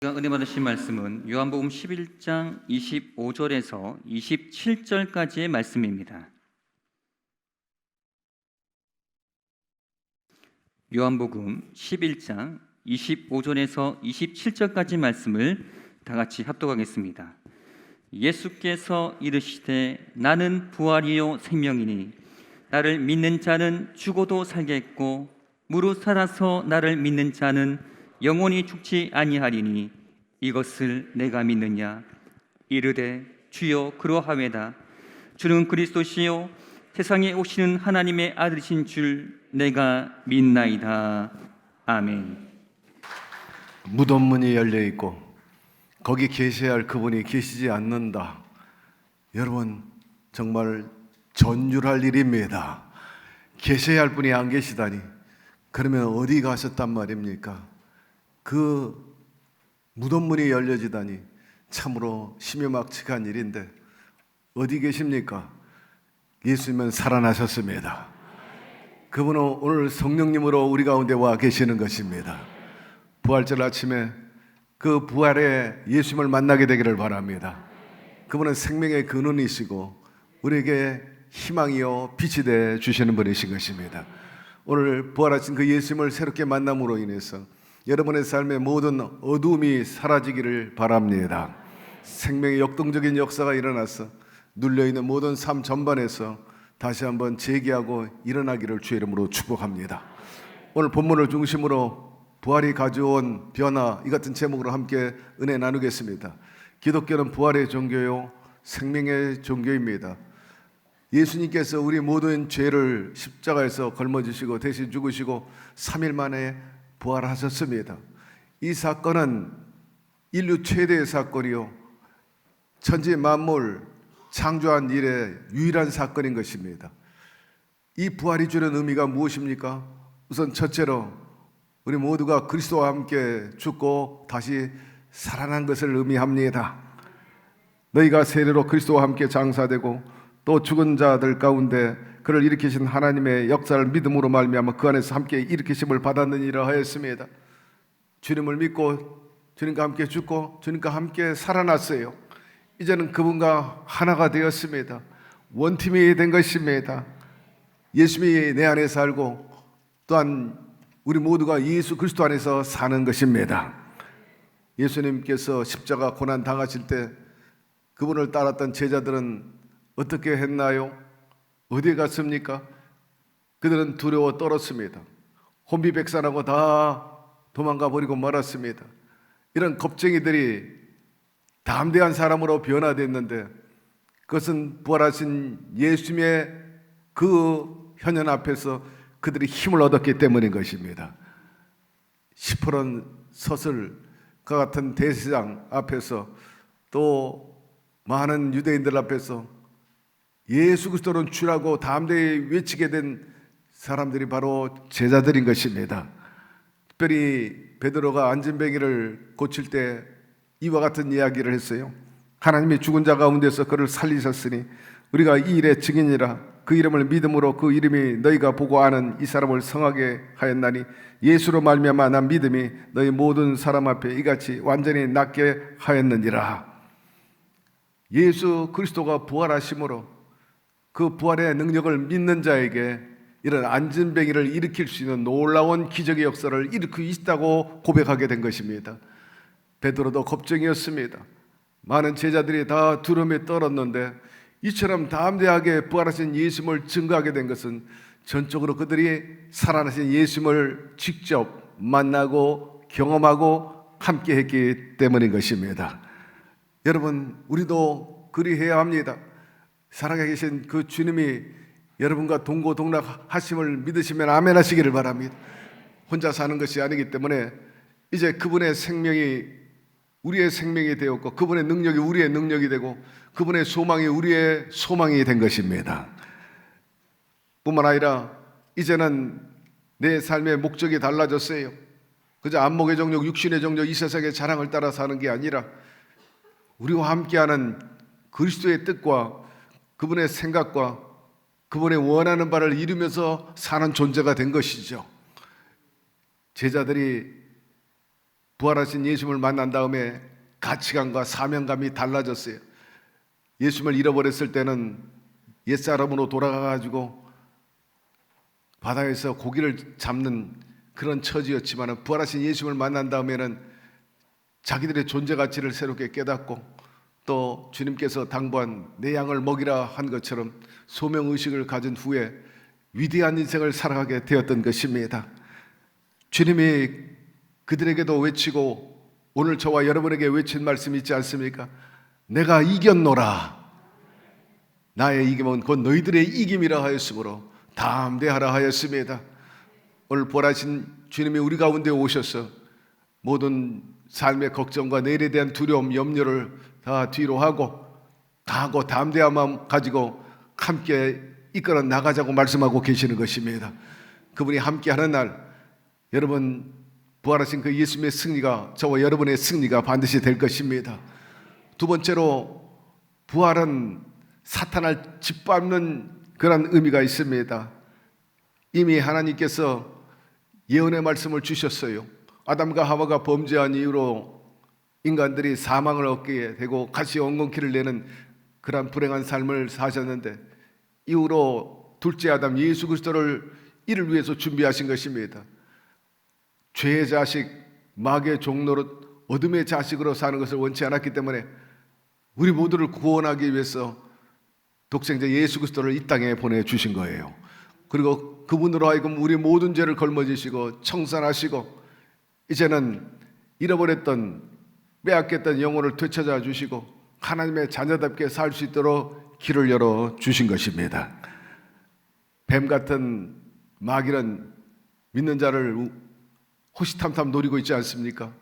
은혜 받으신 말씀은 요한복음 11장 25절에서 27절까지의 말씀입니다. 요한복음 11장 25절에서 27절까지 말씀을 다 같이 합독하겠습니다. 예수께서 이르시되 나는 부활이요 생명이니 나를 믿는 자는 죽어도 살겠고 무릇 살아서 나를 믿는 자는 영원히 죽지 아니하리니 이것을 내가 믿느냐. 이르되 주여 그러하외다. 주는 그리스도시요 세상에 오시는 하나님의 아들이신 줄 내가 믿나이다. 아멘. 무덤 문이 열려 있고 거기 계셔야 할 그분이 계시지 않는다. 여러분, 정말 전율할 일입니다. 계셔야 할 분이 안 계시다니. 그러면 어디 가셨단 말입니까? 그 무덤 문이 열려지다니 참으로 심요막측한 일인데 어디 계십니까? 예수님은 살아나셨습니다. 그분은 오늘 성령님으로 우리 가운데 와 계시는 것입니다. 부활절 아침에 그 부활의 예수님을 만나게 되기를 바랍니다. 그분은 생명의 근원이시고 우리에게 희망이요 빛이 돼 주시는 분이신 것입니다. 오늘 부활하신 그 예수님을 새롭게 만남으로 인해서 여러분의 삶의 모든 어두움이 사라지기를 바랍니다. 생명의 역동적인 역사가 일어나서 눌려있는 모든 삶 전반에서 다시 한번 재기하고 일어나기를 주의 이름으로 축복합니다. 오늘 본문을 중심으로 부활이 가져온 변화, 이 같은 제목으로 함께 은혜 나누겠습니다. 기독교는 부활의 종교요 생명의 종교입니다. 예수님께서 우리 모든 죄를 십자가에서 걸머지시고 대신 죽으시고 3일 만에 부활하셨습니다. 이 사건은 인류 최대의 사건이요 천지 만물 창조한 일의 유일한 사건인 것입니다. 이 부활이 주는 의미가 무엇입니까? 우선 첫째로 우리 모두가 그리스도와 함께 죽고 다시 살아난 것을 의미합니다. 너희가 세례로 그리스도와 함께 장사되고 또 죽은 자들 가운데 그를 일으키신 하나님의 역사를 믿음으로 말미암아 그 안에서 함께 일으키심을 받았느니라 하였습니다. 주님을 믿고 주님과 함께 죽고 주님과 함께 살아났어요. 이제는 그분과 하나가 되었습니다. 원팀이 된 것입니다. 예수님이 내 안에 살고 또한 우리 모두가 예수 그리스도 안에서 사는 것입니다. 예수님께서 십자가 고난 당하실 때 그분을 따랐던 제자들은 어떻게 했나요? 어디에 갔습니까? 그들은 두려워 떨었습니다. 혼비백산하고 다 도망가 버리고 말았습니다. 이런 겁쟁이들이 담대한 사람으로 변화됐는데 그것은 부활하신 예수님의 그 현현 앞에서 그들이 힘을 얻었기 때문인 것입니다. 시퍼런 서슬과 같은 대제사장 앞에서 또 많은 유대인들 앞에서 예수 그리스도는 주라고 담대히 외치게 된 사람들이 바로 제자들인 것입니다. 특별히 베드로가 안진뱅이를 고칠 때 이와 같은 이야기를 했어요. 하나님이 죽은 자 가운데서 그를 살리셨으니 우리가 이 일의 증인이라. 그 이름을 믿음으로 그 이름이 너희가 보고 아는 이 사람을 성하게 하였나니 예수로 말미암아 난 믿음이 너희 모든 사람 앞에 이같이 완전히 낫게 하였느니라. 예수 그리스도가 부활하심으로 그 부활의 능력을 믿는 자에게 이런 안진뱅이를 일으킬 수 있는 놀라운 기적의 역사를 일으키고 있다고 고백하게 된 것입니다. 베드로도 겁쟁이였습니다. 많은 제자들이 다 두려움에 떨었는데 이처럼 담대하게 부활하신 예수님을 증거하게 된 것은 전적으로 그들이 살아나신 예수님을 직접 만나고 경험하고 함께 했기 때문인 것입니다. 여러분, 우리도 그리해야 합니다. 살아계신 그 주님이 여러분과 동고동락하심을 믿으시면 아멘 하시기를 바랍니다. 혼자 사는 것이 아니기 때문에 이제 그분의 생명이 우리의 생명이 되었고 그분의 능력이 우리의 능력이 되고 그분의 소망이 우리의 소망이 된 것입니다. 뿐만 아니라 이제는 내 삶의 목적이 달라졌어요. 그저 안목의 정욕, 육신의 정욕, 이 세상의 자랑을 따라 사는 게 아니라 우리와 함께하는 그리스도의 뜻과 그분의 생각과 그분의 원하는 바를 이루면서 사는 존재가 된 것이죠. 제자들이 부활하신 예수님을 만난 다음에 가치관과 사명감이 달라졌어요. 예수님을 잃어버렸을 때는 옛사람으로 돌아가가지고 바다에서 고기를 잡는 그런 처지였지만, 부활하신 예수님을 만난 다음에는 자기들의 존재 가치를 새롭게 깨닫고, 또 주님께서 당부한 내 양을 먹이라 한 것처럼 소명의식을 가진 후에 위대한 인생을 살아가게 되었던 것입니다. 주님이 그들에게도 외치고 오늘 저와 여러분에게 외친 말씀이 있지 않습니까? 내가 이겼노라. 나의 이김은 곧 너희들의 이김이라 하였으므로 담대하라 하였습니다. 오늘 부활하신 주님이 우리 가운데 오셔서 모든 삶의 걱정과 내일에 대한 두려움, 염려를 다 뒤로 하고 담대한 마음 가지고 함께 이끌어 나가자고 말씀하고 계시는 것입니다. 그분이 함께하는 날, 여러분 부활하신 그 예수님의 승리가 저와 여러분의 승리가 반드시 될 것입니다. 두 번째로, 부활은 사탄을 짓밟는 그런 의미가 있습니다. 이미 하나님께서 예언의 말씀을 주셨어요. 아담과 하와가 범죄한 이후로 인간들이 사망을 얻게 되고 같이 엉겅퀴를 내는 그런 불행한 삶을 사셨는데, 이후로 둘째 아담 예수 그리스도를 이를 위해서 준비하신 것입니다. 죄의 자식, 마귀의 종노릇, 어둠의 자식으로 사는 것을 원치 않았기 때문에 우리 모두를 구원하기 위해서 독생자 예수 그리스도를 이 땅에 보내주신 거예요. 그리고 그분으로 하여금 우리 모든 죄를 걸머지시고 청산하시고, 이제는 잃어버렸던, 빼앗겼던 영혼을 되찾아 주시고 하나님의 자녀답게 살 수 있도록 길을 열어 주신 것입니다. 뱀 같은 마귀는 믿는 자를 호시탐탐 노리고 있지 않습니까?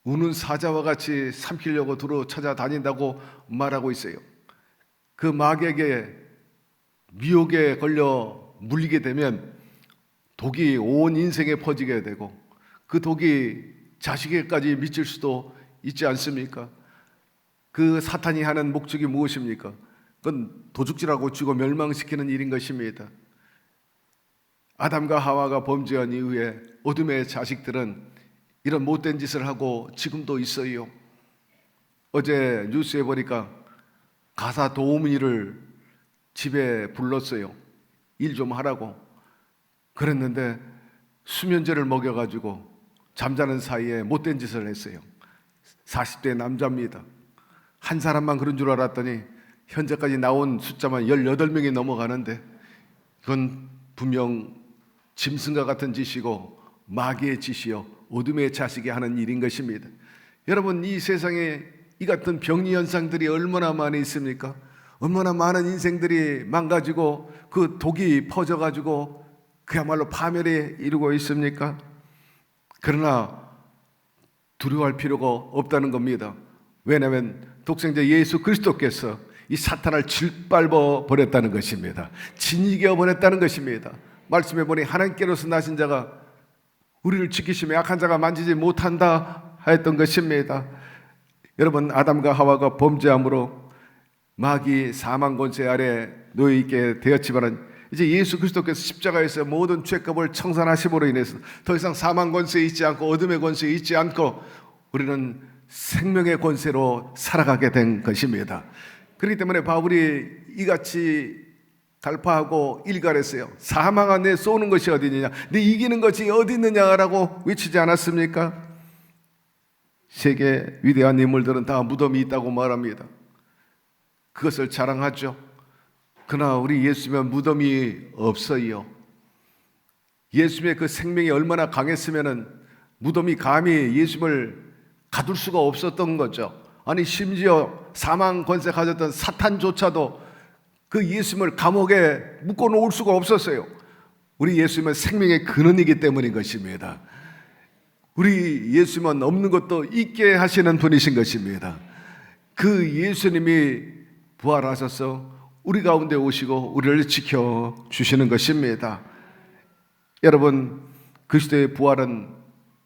우는 사자와 같이 삼키려고 두루 찾아다닌다고 말하고 있어요. 그 마귀에게 미혹에 걸려 물리게 되면 독이 온 인생에 퍼지게 되고, 그 독이 자식에게까지 미칠 수도 있지 않습니까? 그 사탄이 하는 목적이 무엇입니까? 그건 도둑질하고 죽어 멸망시키는 일인 것입니다. 아담과 하와가 범죄한 이후에 어둠의 자식들은 이런 못된 짓을 하고 지금도 있어요. 어제 뉴스에 보니까 가사 도우미를 집에 불렀어요. 일 좀 하라고. 그랬는데 수면제를 먹여가지고 잠자는 사이에 못된 짓을 했어요. 40대 남자입니다. 한 사람만 그런 줄 알았더니 현재까지 나온 숫자만 18명이 넘어가는데, 그건 분명 짐승과 같은 짓이고 마귀의 짓이요 어둠의 자식이 하는 일인 것입니다. 여러분, 이 세상에 이 같은 병리 현상들이 얼마나 많이 있습니까? 얼마나 많은 인생들이 망가지고 그 독이 퍼져가지고 그야말로 파멸에 이르고 있습니까? 그러나 두려워할 필요가 없다는 겁니다. 왜냐하면 독생자 예수 그리스도께서 이 사탄을 짓밟아 버렸다는 것입니다. 진이겨 버렸다는 것입니다. 말씀해 보니 하나님께로서 나신 자가 우리를 지키시며 약한 자가 만지지 못한다 하였던 것입니다. 여러분, 아담과 하와가 범죄함으로 마귀 사망 권세 아래 놓여 있게 되었지만, 이제 예수 그리스도께서 십자가에서 모든 죄값을 청산하심으로 인해서 더 이상 사망 권세에 있지 않고 어둠의 권세에 있지 않고 우리는 생명의 권세로 살아가게 된 것입니다. 그렇기 때문에 바울이 이같이 갈파하고 일갈했어요. 사망아, 내 쏘는 것이 어디 있느냐, 내 이기는 것이 어디 있느냐라고 외치지 않았습니까? 세계 위대한 인물들은 다 무덤이 있다고 말합니다. 그것을 자랑하죠. 그러나 우리 예수님은 무덤이 없어요. 예수님의 그 생명이 얼마나 강했으면 무덤이 감히 예수님을 가둘 수가 없었던 거죠. 아니, 심지어 사망 권세 가졌던 사탄조차도 그 예수님을 감옥에 묶어놓을 수가 없었어요. 우리 예수님은 생명의 근원이기 때문인 것입니다. 우리 예수님은 없는 것도 있게 하시는 분이신 것입니다. 그 예수님이 부활하셔서 우리 가운데 오시고 우리를 지켜주시는 것입니다. 여러분, 그리스도의 부활은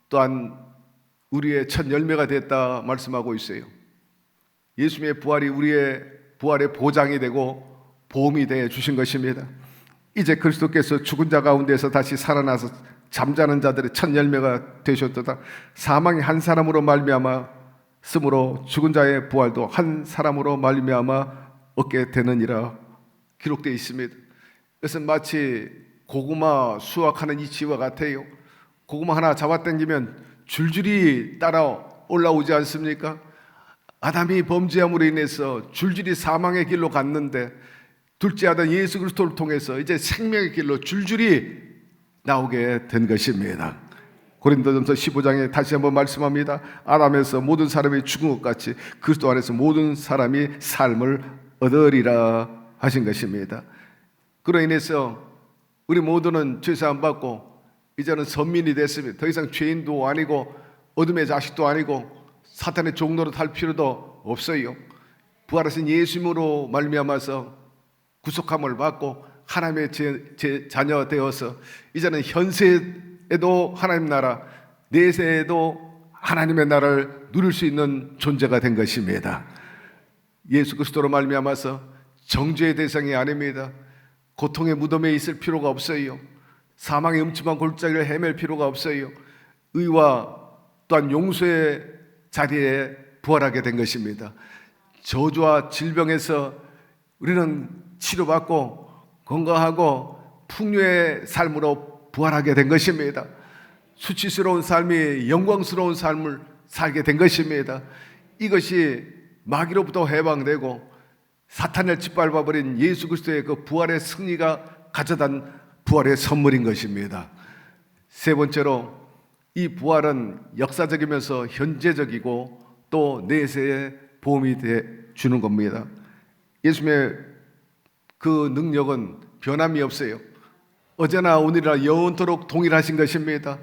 또한 우리의 첫 열매가 됐다 말씀하고 있어요. 예수님의 부활이 우리의 부활의 보장이 되고 보험이 되어 주신 것입니다. 이제 그리스도께서 죽은 자 가운데서 다시 살아나서 잠자는 자들의 첫 열매가 되셨도다. 사망이 한 사람으로 말미암아 쓰므로 죽은 자의 부활도 한 사람으로 말미암아 얻게 되느니라 기록되어 있습니다. 이것은 마치 고구마 수확하는 이치와 같아요. 고구마 하나 잡아당기면 줄줄이 따라 올라오지 않습니까? 아담이 범죄함으로 인해서 줄줄이 사망의 길로 갔는데 둘째 아들 예수 그리스도를 통해서 이제 생명의 길로 줄줄이 나오게 된 것입니다. 고린도전서 15장에 다시 한번 말씀합니다. 아담에서 모든 사람이 죽은 것 같이 그리스도 안에서 모든 사람이 삶을 얻으리라 하신 것입니다. 그로 인해서 우리 모두는 죄사함 받고 이제는 선민이 됐습니다. 더 이상 죄인도 아니고 어둠의 자식도 아니고 사탄의 종로로 탈 필요도 없어요. 부활하신 예수님으로 말미암아서 구속함을 받고 하나님의 제 자녀 되어서 이제는 현세에도 하나님 나라, 내세에도 하나님의 나라를 누릴 수 있는 존재가 된 것입니다. 예수 그리스도로 말미암아서 정죄의 대상이 아닙니다. 고통의 무덤에 있을 필요가 없어요. 사망의 음침한 골짜기를 헤맬 필요가 없어요. 의와 또한 용서의 자리에 부활하게 된 것입니다. 저주와 질병에서 우리는 치료받고 건강하고 풍요의 삶으로 부활하게 된 것입니다. 수치스러운 삶이 영광스러운 삶을 살게 된 것입니다. 이것이 마귀로부터 해방되고 사탄을 짓밟아버린 예수 그리스도의 그 부활의 승리가 가져단 부활의 선물인 것입니다. 세 번째로 이 부활은 역사적이면서 현재적이고 또 내세의 보험이 주는 겁니다. 예수님의 그 능력은 변함이 없어요. 어제나 오늘이나 영원토록 동일하신 것입니다.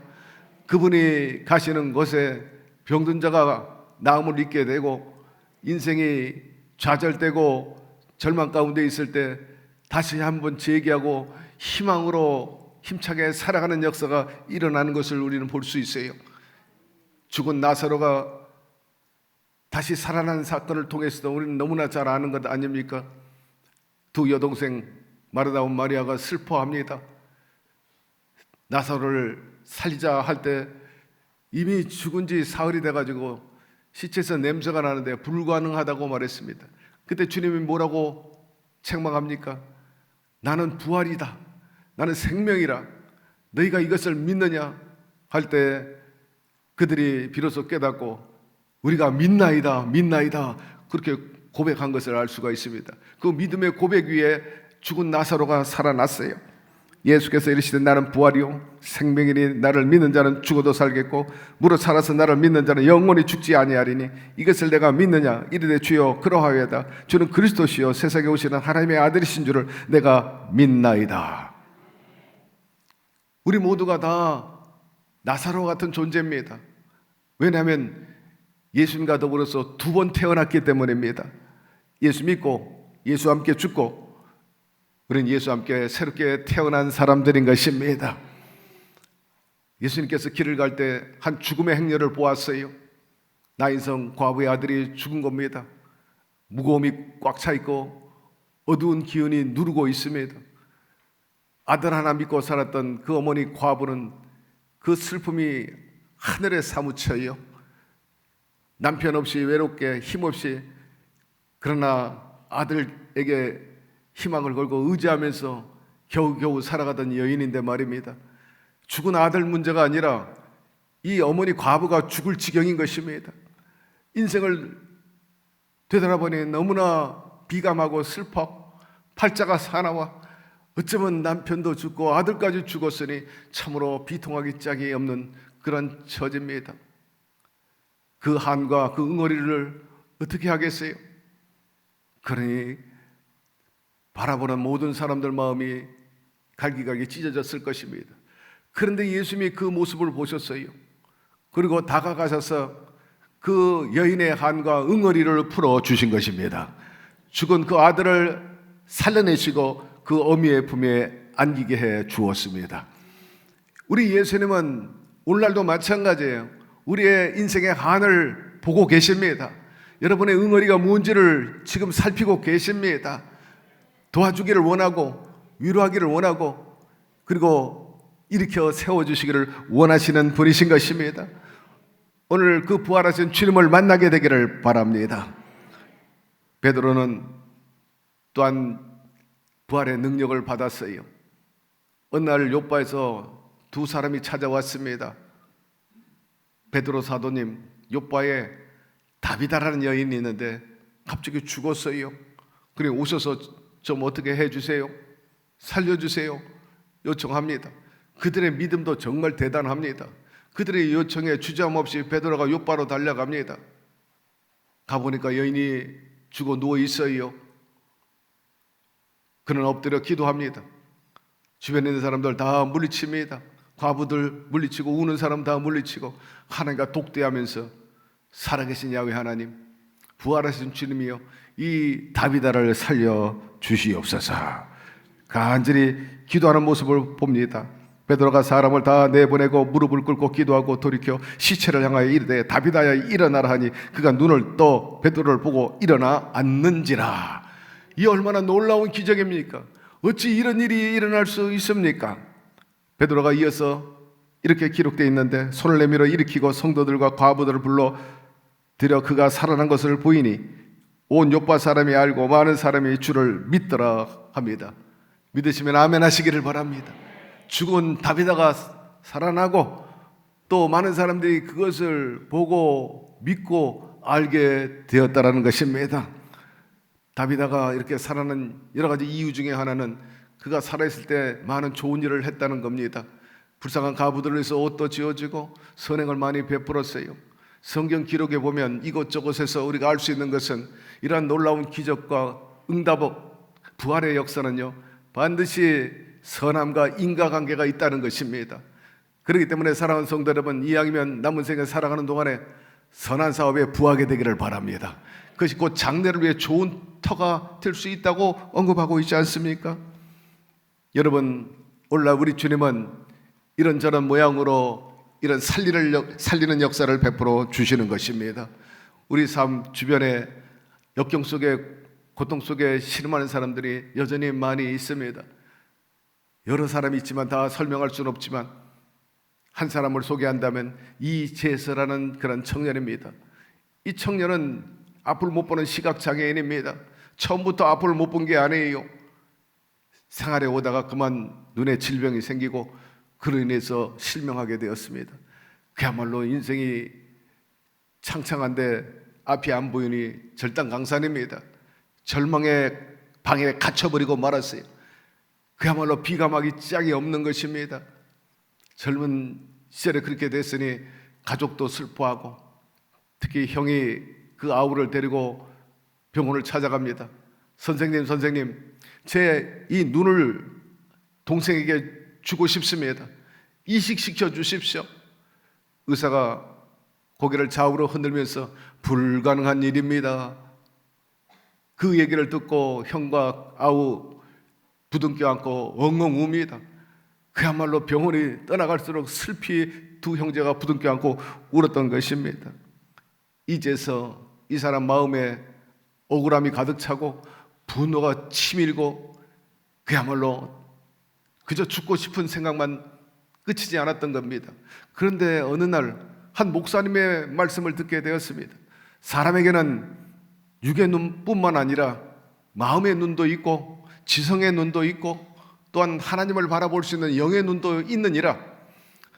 그분이 가시는 곳에 병든 자가 나음을 입게 되고 인생이 좌절되고 절망 가운데 있을 때 다시 한번 재기하고 희망으로 힘차게 살아가는 역사가 일어나는 것을 우리는 볼 수 있어요. 죽은 나사로가 다시 살아난 사건을 통해서도 우리는 너무나 잘 아는 것 아닙니까? 두 여동생 마르다와 마리아가 슬퍼합니다. 나사로를 살리자 할 때 이미 죽은 지 사흘이 돼가지고 시체에서 냄새가 나는데 불가능하다고 말했습니다. 그때 주님이 뭐라고 책망합니까? 나는 부활이다. 나는 생명이라. 너희가 이것을 믿느냐? 할 때 그들이 비로소 깨닫고 우리가 믿나이다, 믿나이다 그렇게 고백한 것을 알 수가 있습니다. 그 믿음의 고백 위에 죽은 나사로가 살아났어요. 예수께서 이르시되 나는 부활이요 생명이니 나를 믿는 자는 죽어도 살겠고 무릇 살아서 나를 믿는 자는 영원히 죽지 아니하리니 이것을 내가 믿느냐? 이르되 주여 그러하여다. 주는 그리스도시요 세상에 오시는 하나님의 아들이신 줄을 내가 믿나이다. 우리 모두가 다 나사로 같은 존재입니다. 왜냐하면 예수님과 더불어서 두 번 태어났기 때문입니다. 예수 믿고 예수와 함께 죽고 우리는 예수와 함께 새롭게 태어난 사람들인 것입니다. 예수님께서 길을 갈 때 한 죽음의 행렬을 보았어요. 나인성 과부의 아들이 죽은 겁니다. 무거움이 꽉 차 있고 어두운 기운이 누르고 있습니다. 아들 하나 믿고 살았던 그 어머니 과부는 그 슬픔이 하늘에 사무쳐요. 남편 없이 외롭게 힘없이 그러나 아들에게 희망을 걸고 의지하면서 겨우겨우 살아가던 여인인데 말입니다. 죽은 아들 문제가 아니라 이 어머니 과부가 죽을 지경인 것입니다. 인생을 되돌아보니 너무나 비감하고 슬퍼 팔자가 사나워 어쩌면 남편도 죽고 아들까지 죽었으니 참으로 비통하기 짝이 없는 그런 처지입니다. 그 한과 그 응어리를 어떻게 하겠어요? 그러니 바라보는 모든 사람들 마음이 갈기갈기 찢어졌을 것입니다. 그런데 예수님이 그 모습을 보셨어요. 그리고 다가가셔서 그 여인의 한과 응어리를 풀어주신 것입니다. 죽은 그 아들을 살려내시고 그 어미의 품에 안기게 해 주었습니다. 우리 예수님은 오늘날도 마찬가지예요. 우리의 인생의 한을 보고 계십니다. 여러분의 응어리가 뭔지를 지금 살피고 계십니다. 도와주기를 원하고 위로하기를 원하고 그리고 일으켜 세워주시기를 원하시는 분이신 것입니다. 오늘 그 부활하신 주님을 만나게 되기를 바랍니다. 베드로는 또한 부활의 능력을 받았어요. 어느 날 요바에서 두 사람이 찾아왔습니다. 베드로 사도님, 요바에 다비다라는 여인이 있는데 갑자기 죽었어요. 그래 오셔서 좀 어떻게 해주세요, 살려주세요 요청합니다. 그들의 믿음도 정말 대단합니다. 그들의 요청에 주저함없이 베드로가 요바로 달려갑니다. 가보니까 여인이 죽어 누워 있어요. 그는 엎드려 기도합니다. 주변에 있는 사람들 다 물리칩니다. 과부들 물리치고 우는 사람 다 물리치고 하나님과 독대하면서 살아계신 야훼 하나님, 부활하신 주님이여, 이 다비다를 살려 주시옵소서. 간절히 기도하는 모습을 봅니다. 베드로가 사람을 다 내보내고 무릎을 꿇고 기도하고 돌이켜 시체를 향하여 이르되 다비다야 일어나라 하니 그가 눈을 떠 베드로를 보고 일어나 앉는지라. 이 얼마나 놀라운 기적입니까? 어찌 이런 일이 일어날 수 있습니까? 베드로가 이어서 이렇게 기록되어 있는데 손을 내밀어 일으키고 성도들과 과부들을 불러 들여 그가 살아난 것을 보이니 온 요파 사람이 알고 많은 사람이 주를 믿더라 합니다. 믿으시면 아멘 하시기를 바랍니다. 죽은 다비다가 살아나고 또 많은 사람들이 그것을 보고 믿고 알게 되었다라는 것입니다. 다비다가 이렇게 살아난 여러 가지 이유 중에 하나는 그가 살아있을 때 많은 좋은 일을 했다는 겁니다. 불쌍한 과부들을 위해서 옷도 지어주고 선행을 많이 베풀었어요. 성경 기록에 보면 이곳저곳에서 우리가 알 수 있는 것은 이러한 놀라운 기적과 응답, 부활의 역사는요, 반드시 선함과 인과관계가 있다는 것입니다. 그렇기 때문에 사랑하는 성도 여러분, 이왕이면 남은 생에 살아가는 동안에 선한 사업에 부하게 되기를 바랍니다. 그것이 곧 장래를 위해 좋은 터가 될 수 있다고 언급하고 있지 않습니까? 여러분, 오늘날 우리 주님은 이런저런 모양으로 이런 살리는 역사를 베풀어 주시는 것입니다. 우리 삶 주변에 역경 속에, 고통 속에 신음하는 사람들이 여전히 많이 있습니다. 여러 사람이 있지만 다 설명할 수는 없지만 한 사람을 소개한다면 이재서라는 그런 청년입니다. 이 청년은 앞을 못 보는 시각장애인입니다. 처음부터 앞을 못 본 게 아니에요. 생활에 오다가 그만 눈에 질병이 생기고 그로 인해서 실명하게 되었습니다. 그야말로 인생이 창창한데 앞이 안 보이니 절단강산입니다. 절망의 방에 갇혀버리고 말았어요. 그야말로 비감하기 짝이 없는 것입니다. 젊은 시절에 그렇게 됐으니 가족도 슬퍼하고 특히 형이 그 아우를 데리고 병원을 찾아갑니다. 선생님, 제 이 눈을 동생에게 주고 싶습니다. 이식시켜 주십시오. 의사가 고개를 좌우로 흔들면서 불가능한 일입니다. 그 얘기를 듣고 형과 아우 부둥켜 안고 엉엉 웁니다. 그야말로 병원이 떠나갈수록 슬피 두 형제가 부둥켜 안고 울었던 것입니다. 이제서 이 사람 마음에 억울함이 가득 차고 분노가 치밀고 그야말로 그저 죽고 싶은 생각만 끝이지 않았던 겁니다. 그런데 어느 날 한 목사님의 말씀을 듣게 되었습니다. 사람에게는 육의 눈뿐만 아니라 마음의 눈도 있고 지성의 눈도 있고 또한 하나님을 바라볼 수 있는 영의 눈도 있느니라.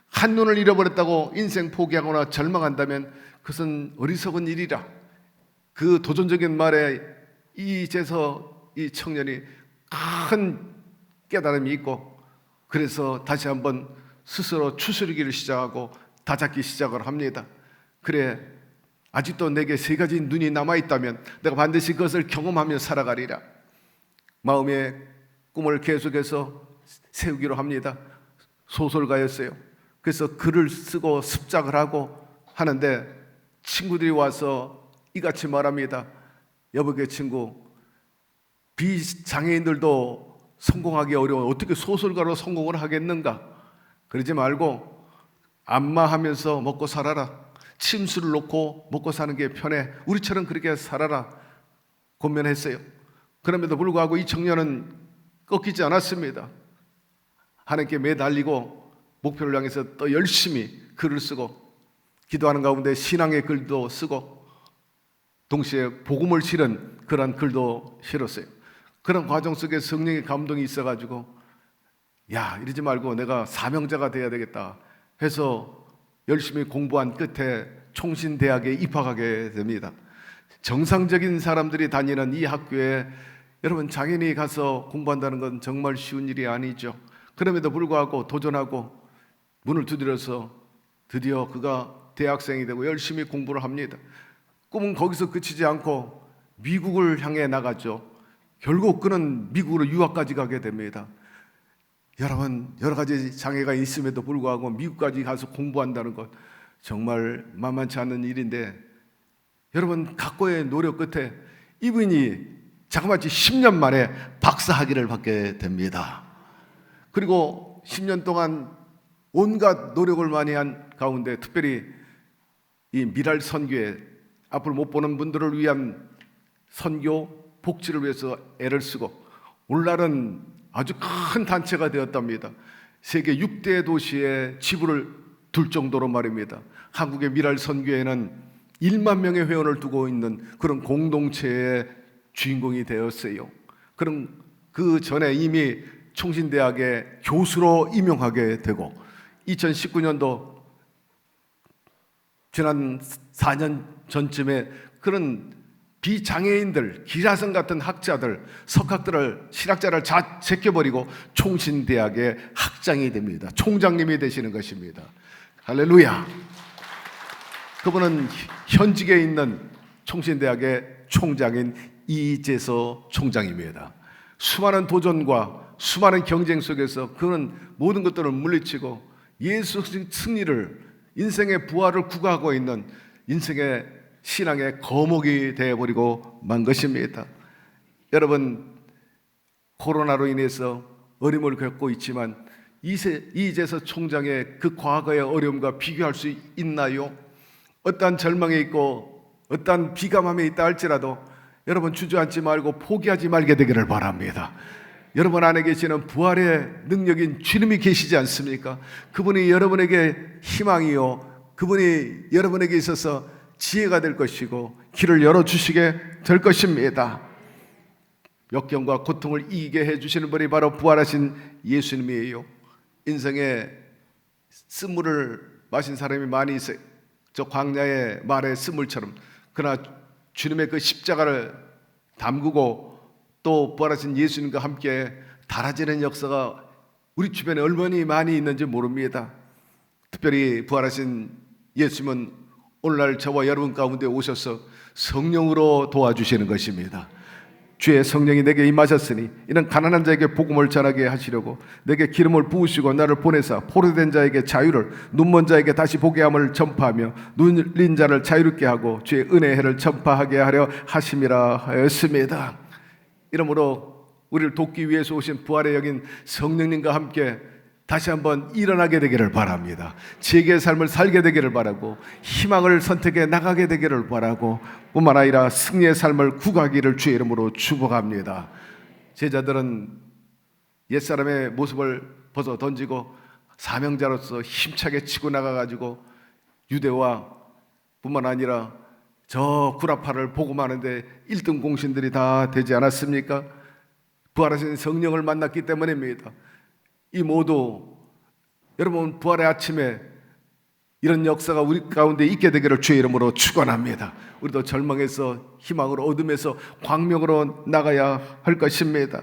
한 눈을 잃어버렸다고 인생 포기하거나 절망한다면 그것은 어리석은 일이라. 그 도전적인 말에 이제서 이 청년이 큰 깨달음이 있고 그래서 다시 한번 스스로 추스르기를 시작하고 다잡기 시작을 합니다. 그래, 아직도 내게 세 가지 눈이 남아있다면 내가 반드시 그것을 경험하며 살아가리라. 마음의 꿈을 계속해서 세우기로 합니다. 소설가였어요. 그래서 글을 쓰고 습작을 하고 하는데 친구들이 와서 이같이 말합니다. 여보게 친구, 비장애인들도 성공하기 어려워 어떻게 소설가로 성공을 하겠는가? 그러지 말고 안마하면서 먹고 살아라. 침수를 놓고 먹고 사는 게 편해. 우리처럼 그렇게 살아라. 권면했어요. 그럼에도 불구하고 이 청년은 꺾이지 않았습니다. 하나님께 매달리고 목표를 향해서 또 열심히 글을 쓰고 기도하는 가운데 신앙의 글도 쓰고 동시에 복음을 실은 그런 글도 실었어요. 그런 과정 속에 성령의 감동이 있어가지고 야, 이러지 말고 내가 사명자가 돼야 되겠다 해서 열심히 공부한 끝에 총신대학에 입학하게 됩니다. 정상적인 사람들이 다니는 이 학교에 여러분 장인이 가서 공부한다는 건 정말 쉬운 일이 아니죠. 그럼에도 불구하고 도전하고 문을 두드려서 드디어 그가 대학생이 되고 열심히 공부를 합니다. 꿈은 거기서 그치지 않고 미국을 향해 나가죠. 결국 그는 미국으로 유학까지 가게 됩니다. 여러분, 여러 가지 장애가 있음에도 불구하고 미국까지 가서 공부한다는 것 정말 만만치 않은 일인데, 여러분 각고의 노력 끝에 이분이 자그마치 10년 만에 박사학위를 받게 됩니다. 그리고 10년 동안 온갖 노력을 많이 한 가운데 특별히 이 미랄 선교에 앞을 못 보는 분들을 위한 선교 복지를 위해서 애를 쓰고 오늘날은 아주 큰 단체가 되었답니다. 세계 6대 도시에 지부를 둘 정도로 말입니다. 한국의 미랄 선교회는 1만 명의 회원을 두고 있는 그런 공동체의 주인공이 되었어요. 그럼 그 전에 이미 총신대학의 교수로 임용하게 되고 2019년도 지난 4년 전쯤에 그런 비장애인들, 기라성 같은 학자들, 석학들을, 신학자를 다 제껴버리고 총신대학의 학장이 됩니다. 총장님이 되시는 것입니다. 할렐루야. 그분은 현직에 있는 총신대학의 총장인 이재서 총장입니다. 수많은 도전과 수많은 경쟁 속에서 그는 모든 것들을 물리치고 예수 승리를, 인생의 부활을 구가하고 있는 인생의 신앙의 거목이 되어버리고 만 것입니다. 여러분, 코로나로 인해서 어려움을 겪고 있지만 이재서 총장의 그 과거의 어려움과 비교할 수 있나요? 어떠한 절망에 있고 어떠한 비감함에 있다 할지라도 여러분 주저앉지 말고 포기하지 말게 되기를 바랍니다. 여러분 안에 계시는 부활의 능력인 주님이 계시지 않습니까? 그분이 여러분에게 희망이요, 그분이 여러분에게 있어서 지혜가 될 것이고 길을 열어주시게 될 것입니다. 역경과 고통을 이기게 해주시는 분이 바로 부활하신 예수님이에요. 인생에 쓴물을 마신 사람이 많이 있어요. 저 광야의 말의 쓴물처럼. 그러나 주님의 그 십자가를 담그고 또 부활하신 예수님과 함께 달아지는 역사가 우리 주변에 얼마나 많이 있는지 모릅니다. 특별히 부활하신 예수님은 오늘날 저와 여러분 가운데 오셔서 성령으로 도와주시는 것입니다. 주의 성령이 내게 임하셨으니 이는 가난한 자에게 복음을 전하게 하시려고 내게 기름을 부으시고 나를 보내사 포로된 자에게 자유를, 눈먼 자에게 다시 보게 함을 전파하며 눌린 자를 자유롭게 하고 주의 은혜의 해를 전파하게 하려 하심이라 하였습니다. 이러므로 우리를 돕기 위해서 오신 부활의 영인 성령님과 함께 다시 한번 일어나게 되기를 바랍니다. 재개의 삶을 살게 되기를 바라고 희망을 선택해 나가게 되기를 바라고 뿐만 아니라 승리의 삶을 구가기를 주의 이름으로 축복합니다. 제자들은 옛사람의 모습을 벗어 던지고 사명자로서 힘차게 치고 나가가지고 유대와 뿐만 아니라 저 구라파를 복음하는데 1등 공신들이 다 되지 않았습니까? 부활하신 성령을 만났기 때문입니다. 이 모두 여러분 부활의 아침에 이런 역사가 우리 가운데 있게 되기를 주의 이름으로 축원합니다. 우리도 절망에서 희망으로, 어둠에서 광명으로 나가야 할 것입니다.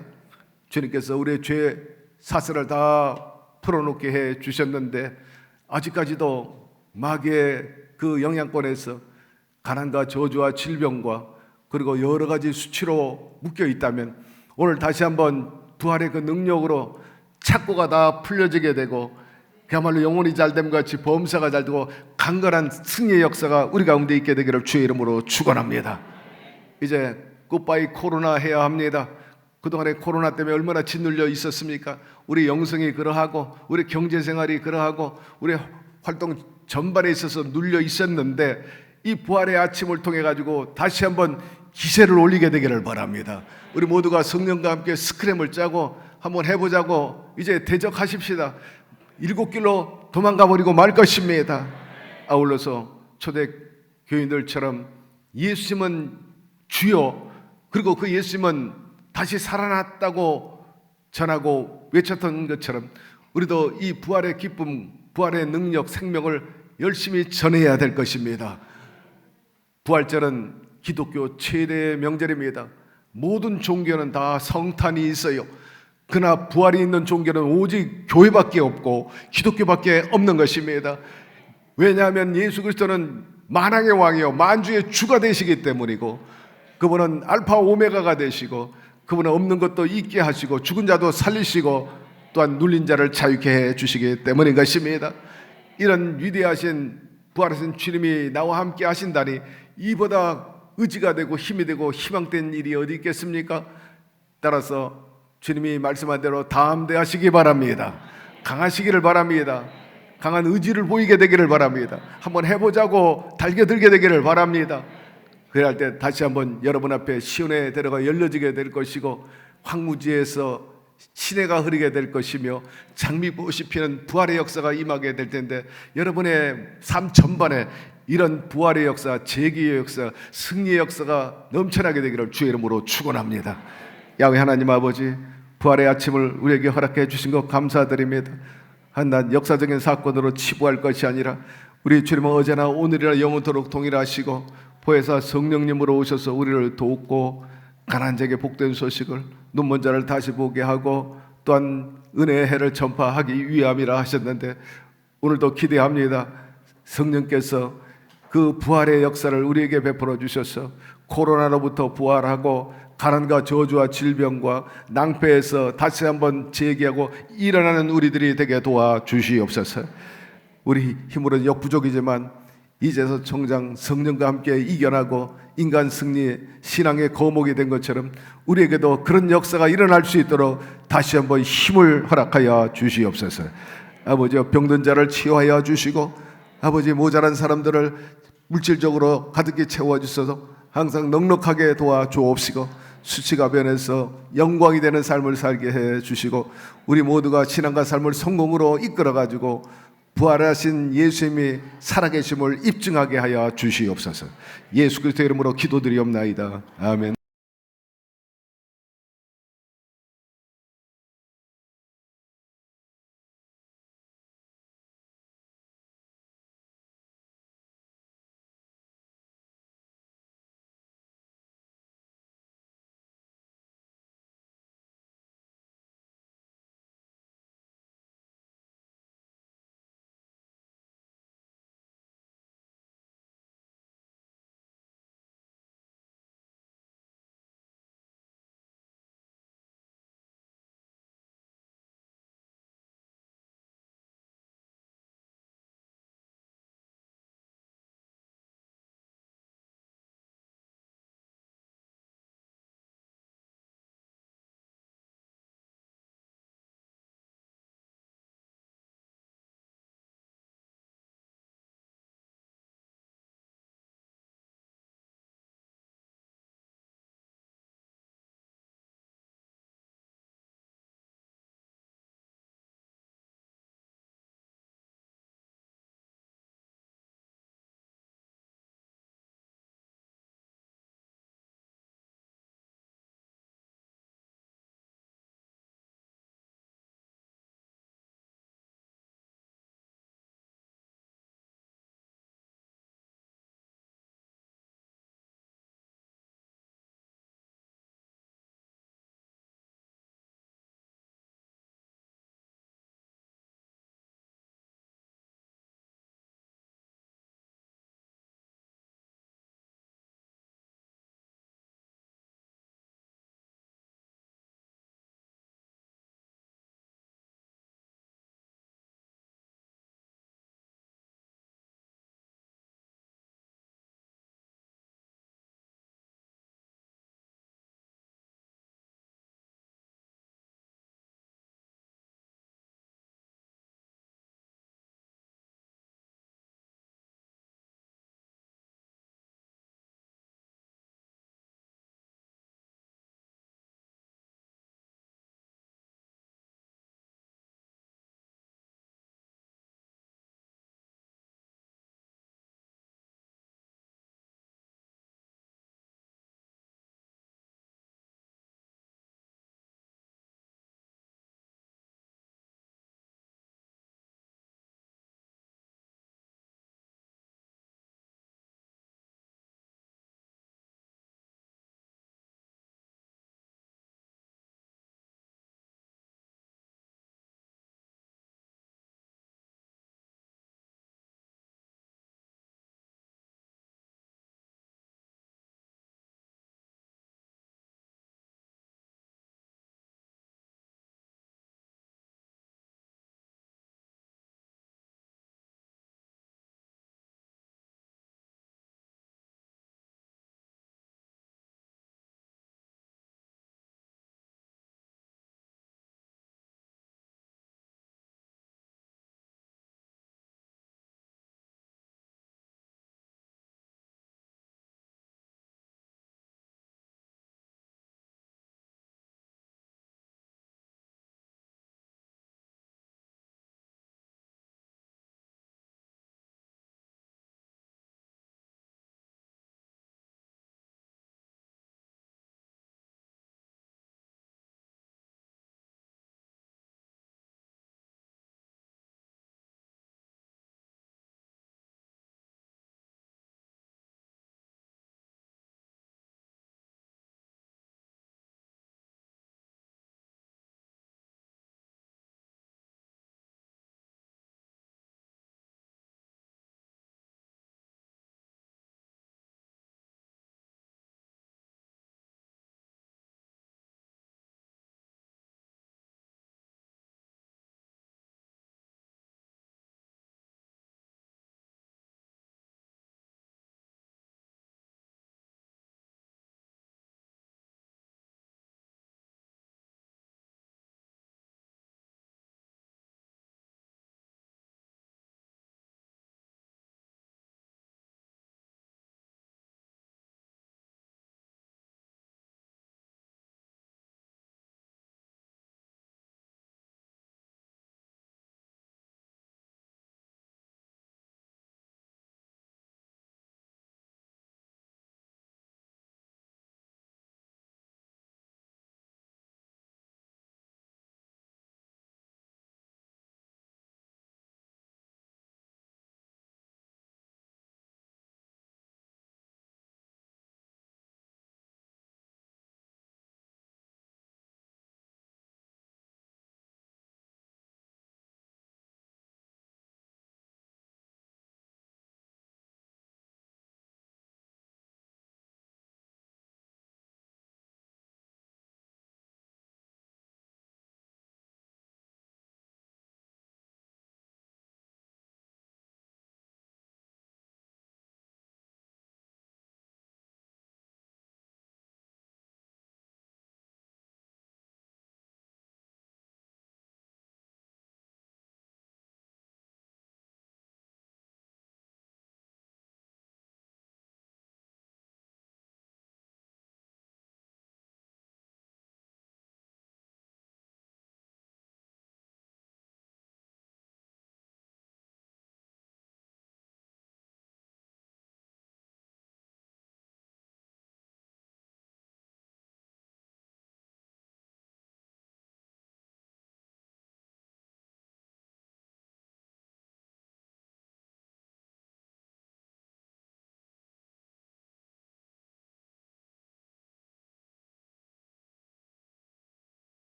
주님께서 우리의 죄 사슬을 다 풀어놓게 해 주셨는데 아직까지도 마귀의 그 영향권에서 가난과 저주와 질병과 그리고 여러 가지 수치로 묶여 있다면 오늘 다시 한번 부활의 그 능력으로 착고가 다 풀려지게 되고 그야말로 영혼이 잘됨 같이 범사가 잘되고 강건한 승리의 역사가 우리 가운데 있게 되기를 주의 이름으로 축원합니다. 이제 굿바이 코로나 해야 합니다. 그동안에 코로나 때문에 얼마나 짓눌려 있었습니까? 우리 영성이 그러하고 우리 경제생활이 그러하고 우리 활동 전반에 있어서 눌려 있었는데 이 부활의 아침을 통해 가지고 다시 한번 기세를 올리게 되기를 바랍니다. 우리 모두가 성령과 함께 스크램을 짜고 한번 해보자고 이제 대적하십시다. 7길로 도망가 버리고 말 것입니다. 아울러서 초대 교인들처럼 예수님은 주여, 그리고 그 예수님은 다시 살아났다고 전하고 외쳤던 것처럼 우리도 이 부활의 기쁨, 부활의 능력, 생명을 열심히 전해야 될 것입니다. 부활절은 기독교 최대의 명절입니다. 모든 종교는 다 성탄이 있어요. 그러나 부활이 있는 종교는 오직 교회밖에 없고 기독교밖에 없는 것입니다. 왜냐하면 예수 그리스도는 만왕의 왕이요 만주의 주가 되시기 때문이고, 그분은 알파 오메가가 되시고, 그분은 없는 것도 있게 하시고 죽은 자도 살리시고 또한 눌린 자를 자유케 해 주시기 때문인 것입니다. 이런 위대하신 부활하신 주님이 나와 함께 하신다니 이보다 의지가 되고 힘이 되고 희망된 일이 어디 있겠습니까? 따라서 주님이 말씀한 대로 담대하시기 바랍니다. 강하시기를 바랍니다. 강한 의지를 보이게 되기를 바랍니다. 한번 해보자고 달겨들게 되기를 바랍니다. 그럴 때 다시 한번 여러분 앞에 시온의 대로가 열려지게 될 것이고, 황무지에서 시내가 흐르게 될 것이며, 장미꽃이 피는 부활의 역사가 임하게 될 텐데, 여러분의 삶 전반에 이런 부활의 역사, 재기의 역사, 승리의 역사가 넘쳐나게 되기를 주의 이름으로 축원합니다. 야훼 하나님 아버지, 부활의 아침을 우리에게 허락해 주신 것 감사드립니다. 한낱 역사적인 사건으로 치부할 것이 아니라 우리 주님은 어제나 오늘이나 영원토록 동일하시고 보혜사 성령님으로 오셔서 우리를 돕고 가난한 자에게 복된 소식을, 눈먼 자를 다시 보게 하고 또한 은혜의 해를 전파하기 위함이라 하셨는데, 오늘도 기대합니다. 성령께서 그 부활의 역사를 우리에게 베풀어 주셔서 코로나로부터 부활하고 가난과 저주와 질병과 낭패에서 다시 한번 재기하고 일어나는 우리들이 되게 도와주시옵소서. 우리 힘으로는 역부족이지만 이제서 정작 성령과 함께 이겨나고 인간 승리, 신앙의 거목이 된 것처럼 우리에게도 그런 역사가 일어날 수 있도록 다시 한번 힘을 허락하여 주시옵소서. 아버지, 병든 자를 치유하여 주시고, 아버지 모자란 사람들을 물질적으로 가득히 채워주셔서 항상 넉넉하게 도와주옵시고, 수치가 변해서 영광이 되는 삶을 살게 해주시고, 우리 모두가 신앙과 삶을 성공으로 이끌어가지고 부활하신 예수님이 살아계심을 입증하게 하여 주시옵소서. 예수 그리스도의 이름으로 기도드리옵나이다. 아멘.